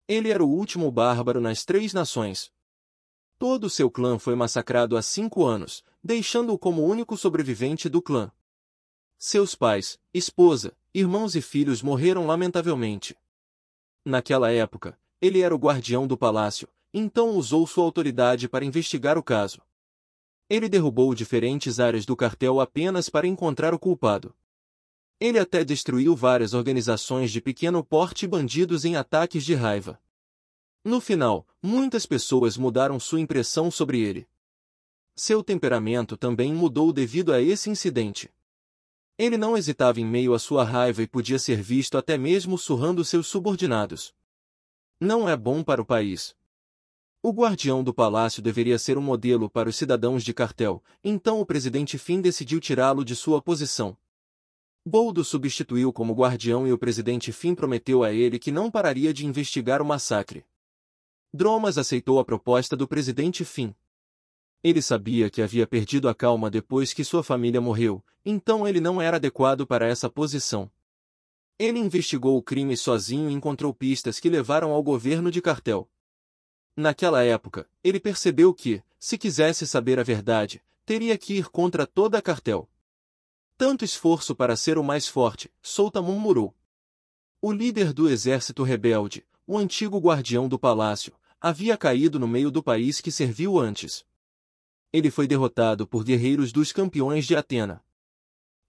Ele era o último bárbaro nas Três Nações. Todo seu clã foi massacrado há 5 anos, deixando-o como único sobrevivente do clã. Seus pais, esposa, irmãos e filhos morreram lamentavelmente. Naquela época, ele era o guardião do palácio, então usou sua autoridade para investigar o caso. Ele derrubou diferentes áreas do cartel apenas para encontrar o culpado. Ele até destruiu várias organizações de pequeno porte e bandidos em ataques de raiva. No final, muitas pessoas mudaram sua impressão sobre ele. Seu temperamento também mudou devido a esse incidente. Ele não hesitava em meio à sua raiva e podia ser visto até mesmo surrando seus subordinados. Não é bom para o país. O guardião do palácio deveria ser um modelo para os cidadãos de cartel, então o presidente Finn decidiu tirá-lo de sua posição. Boldo substituiu como guardião e o presidente Finn prometeu a ele que não pararia de investigar o massacre. Dromas aceitou a proposta do presidente Finn. Ele sabia que havia perdido a calma depois que sua família morreu, então ele não era adequado para essa posição. Ele investigou o crime sozinho e encontrou pistas que levaram ao governo de cartel. Naquela época, ele percebeu que, se quisesse saber a verdade, teria que ir contra toda a cartel. Tanto esforço para ser o mais forte, Souta murmurou. O líder do exército rebelde, o antigo guardião do palácio, havia caído no meio do país que serviu antes. Ele foi derrotado por guerreiros dos campeões de Atena.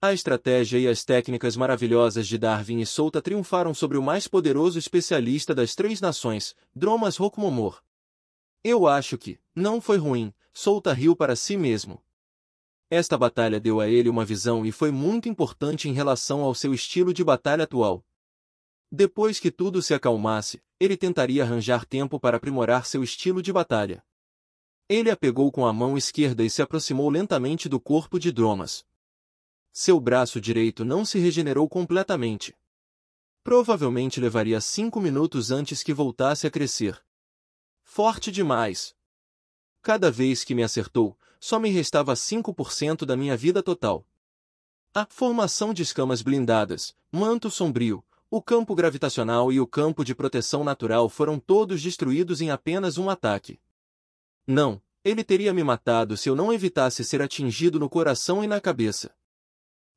A estratégia e as técnicas maravilhosas de Darwin e Souta triunfaram sobre o mais poderoso especialista das Três Nações, Dromas Rockmomor. Eu acho que, não foi ruim, Souta riu para si mesmo. Esta batalha deu a ele uma visão e foi muito importante em relação ao seu estilo de batalha atual. Depois que tudo se acalmasse, ele tentaria arranjar tempo para aprimorar seu estilo de batalha. Ele a pegou com a mão esquerda e se aproximou lentamente do corpo de Dromas. Seu braço direito não se regenerou completamente. Provavelmente levaria 5 minutos antes que voltasse a crescer. Forte demais. Cada vez que me acertou, só me restava 5% da minha vida total. A formação de escamas blindadas, manto sombrio, o campo gravitacional e o campo de proteção natural foram todos destruídos em apenas um ataque. Não, ele teria me matado se eu não evitasse ser atingido no coração e na cabeça.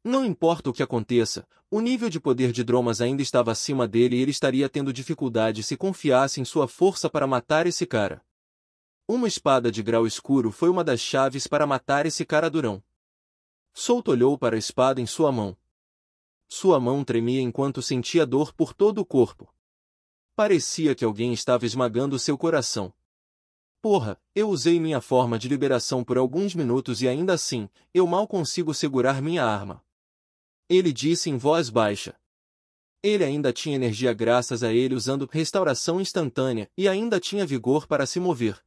Não importa o que aconteça, o nível de poder de Dromas ainda estava acima dele e ele estaria tendo dificuldade se confiasse em sua força para matar esse cara. Uma espada de grau escuro foi uma das chaves para matar esse cara durão. Souta olhou para a espada em sua mão. Sua mão tremia enquanto sentia dor por todo o corpo. Parecia que alguém estava esmagando seu coração. Porra, eu usei minha forma de liberação por alguns minutos e ainda assim, eu mal consigo segurar minha arma. Ele disse em voz baixa. Ele ainda tinha energia graças a ele usando restauração instantânea e ainda tinha vigor para se mover.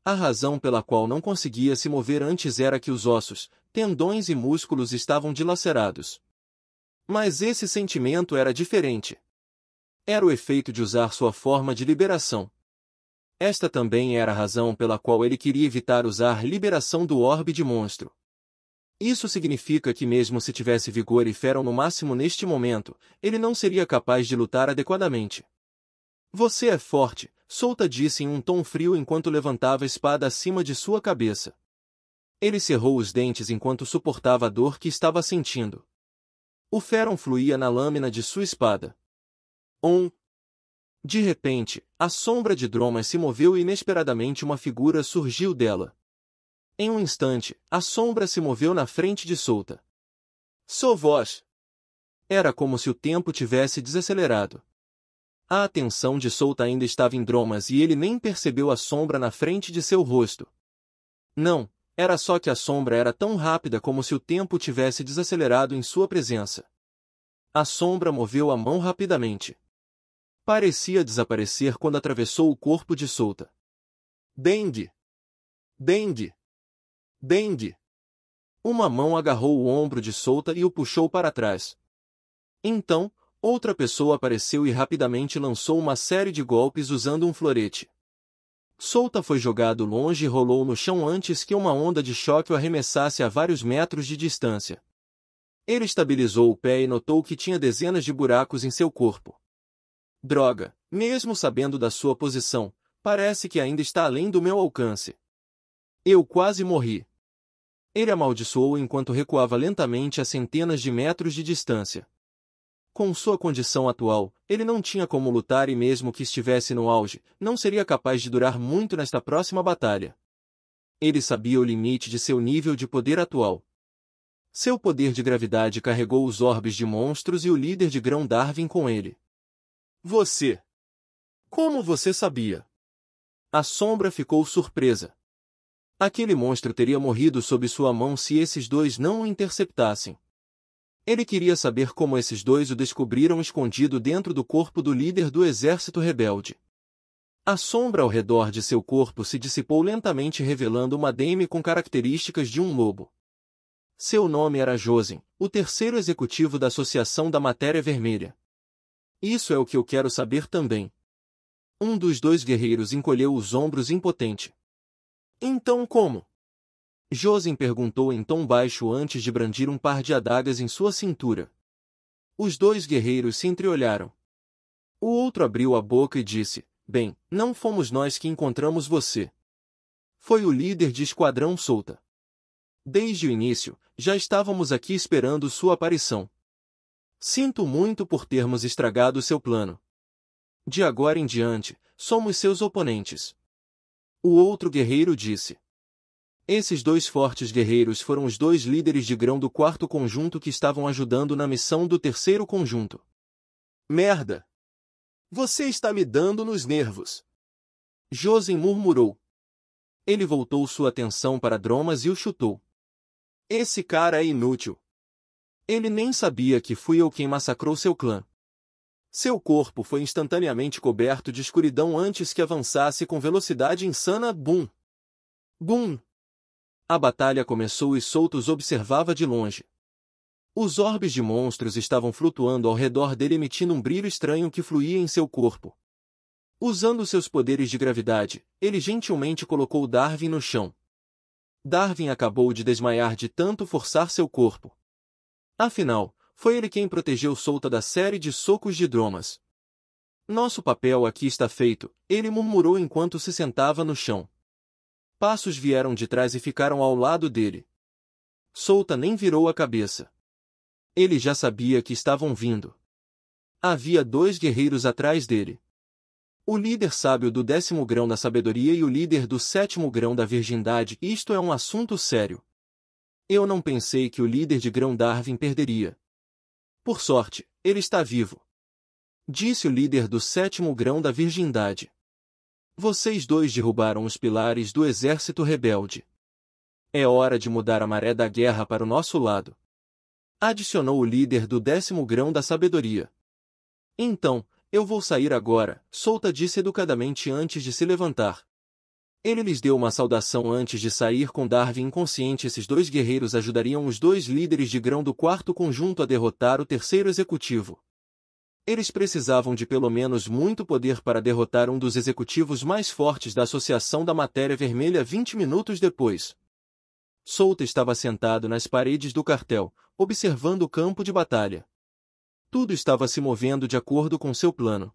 A razão pela qual não conseguia se mover antes era que os ossos, tendões e músculos estavam dilacerados. Mas esse sentimento era diferente. Era o efeito de usar sua forma de liberação. Esta também era a razão pela qual ele queria evitar usar liberação do orbe de monstro. Isso significa que mesmo se tivesse vigor e ferro no máximo neste momento, ele não seria capaz de lutar adequadamente. Você é forte, Souta disse em um tom frio enquanto levantava a espada acima de sua cabeça. Ele cerrou os dentes enquanto suportava a dor que estava sentindo. O ferro fluía na lâmina de sua espada. De repente, a sombra de Dromas se moveu e inesperadamente uma figura surgiu dela. Em um instante, a sombra se moveu na frente de Souta. Sou vós! Era como se o tempo tivesse desacelerado. A atenção de Souta ainda estava em Dromas e ele nem percebeu a sombra na frente de seu rosto. Não, era só que a sombra era tão rápida como se o tempo tivesse desacelerado em sua presença. A sombra moveu a mão rapidamente. Parecia desaparecer quando atravessou o corpo de Souta. Dengue! Dengue! Dengue! Uma mão agarrou o ombro de Souta e o puxou para trás. Então, outra pessoa apareceu e rapidamente lançou uma série de golpes usando um florete. Souta foi jogado longe e rolou no chão antes que uma onda de choque o arremessasse a vários metros de distância. Ele estabilizou o pé e notou que tinha dezenas de buracos em seu corpo. Droga, Mesmo sabendo da sua posição, parece que ainda está além do meu alcance. Eu quase morri. Ele amaldiçoou enquanto recuava lentamente a centenas de metros de distância. Com sua condição atual, ele não tinha como lutar e mesmo que estivesse no auge, não seria capaz de durar muito nesta próxima batalha. Ele sabia o limite de seu nível de poder atual. Seu poder de gravidade carregou os orbes de monstros e o líder de grão Darwin com ele. Você! Como você sabia? A sombra ficou surpresa. Aquele monstro teria morrido sob sua mão se esses dois não o interceptassem. Ele queria saber como esses dois o descobriram escondido dentro do corpo do líder do exército rebelde. A sombra ao redor de seu corpo se dissipou lentamente revelando uma deme com características de um lobo. Seu nome era Josen, o terceiro executivo da Associação da Matéria Vermelha. Isso é o que eu quero saber também. Um dos dois guerreiros encolheu os ombros impotente. Então como? Josen perguntou em tom baixo antes de brandir um par de adagas em sua cintura. Os dois guerreiros se entreolharam. O outro abriu a boca e disse, bem, não fomos nós que encontramos você. Foi o líder de esquadrão Solta. Desde o início, já estávamos aqui esperando sua aparição. Sinto muito por termos estragado seu plano. De agora em diante, somos seus oponentes. O outro guerreiro disse. Esses dois fortes guerreiros foram os dois líderes de grão do quarto conjunto que estavam ajudando na missão do terceiro conjunto. Merda! Você está me dando nos nervos! Josen murmurou. Ele voltou sua atenção para Dromas e o chutou. Esse cara é inútil. Ele nem sabia que fui eu quem massacrou seu clã. Seu corpo foi instantaneamente coberto de escuridão antes que avançasse com velocidade insana. Bum! Bum! A batalha começou e Solta os observava de longe. Os orbes de monstros estavam flutuando ao redor dele emitindo um brilho estranho que fluía em seu corpo. Usando seus poderes de gravidade, ele gentilmente colocou Darwin no chão. Darwin acabou de desmaiar de tanto forçar seu corpo. Afinal, foi ele quem protegeu Solta da série de socos de Dromas. Nosso papel aqui está feito, ele murmurou enquanto se sentava no chão. Passos vieram de trás e ficaram ao lado dele. Solta nem virou a cabeça. Ele já sabia que estavam vindo. Havia dois guerreiros atrás dele. O líder sábio do 10º grão da sabedoria e o líder do 7º grão da virgindade. Isto é um assunto sério. Eu não pensei que o líder de grão Darwin perderia. Por sorte, ele está vivo. Disse o líder do 7º grão da virgindade. Vocês dois derrubaram os pilares do exército rebelde. É hora de mudar a maré da guerra para o nosso lado. Adicionou o líder do 10º grão da sabedoria. Então, eu vou sair agora, Solta disse educadamente antes de se levantar. Ele lhes deu uma saudação antes de sair com Darwin inconsciente. Esses dois guerreiros ajudariam os dois líderes de grão do quarto conjunto a derrotar o terceiro executivo. Eles precisavam de pelo menos muito poder para derrotar um dos executivos mais fortes da Associação da Matéria Vermelha 20 minutos depois. Solta estava sentado nas paredes do quartel, observando o campo de batalha. Tudo estava se movendo de acordo com seu plano.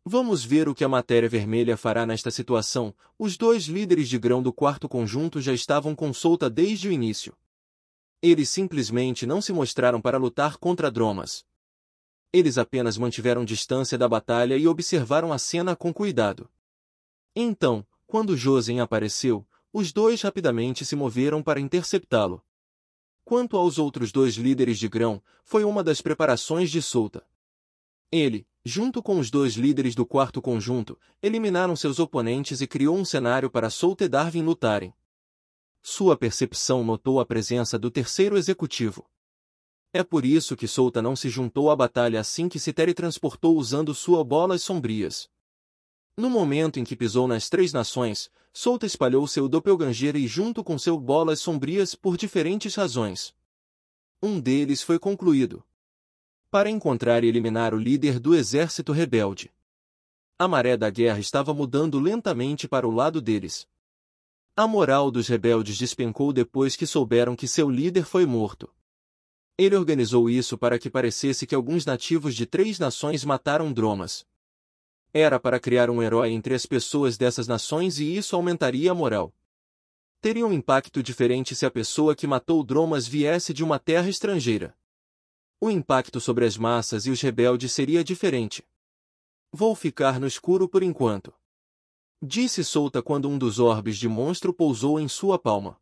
Vamos ver o que a Matéria Vermelha fará nesta situação. Os dois líderes de grão do quarto conjunto já estavam com Solta desde o início. Eles simplesmente não se mostraram para lutar contra Dromas. Eles apenas mantiveram distância da batalha e observaram a cena com cuidado. Então, quando Josen apareceu, os dois rapidamente se moveram para interceptá-lo. Quanto aos outros dois líderes de grão, foi uma das preparações de Solta. Ele, junto com os dois líderes do quarto conjunto, eliminaram seus oponentes e criou um cenário para Solta e Darwin lutarem. Sua percepção notou a presença do terceiro executivo. É por isso que Solta não se juntou à batalha assim que se teletransportou usando suas bolas sombrias. No momento em que pisou nas Três Nações, Solta espalhou seu doppelganger e junto com seu bolas sombrias por diferentes razões. Um deles foi concluído. Para encontrar e eliminar o líder do exército rebelde. A maré da guerra estava mudando lentamente para o lado deles. A moral dos rebeldes despencou depois que souberam que seu líder foi morto. Ele organizou isso para que parecesse que alguns nativos de Três Nações mataram Dromas. Era para criar um herói entre as pessoas dessas nações e isso aumentaria a moral. Teria um impacto diferente se a pessoa que matou Dromas viesse de uma terra estrangeira. O impacto sobre as massas e os rebeldes seria diferente. Vou ficar no escuro por enquanto. Disse solta quando um dos orbes de monstro pousou em sua palma.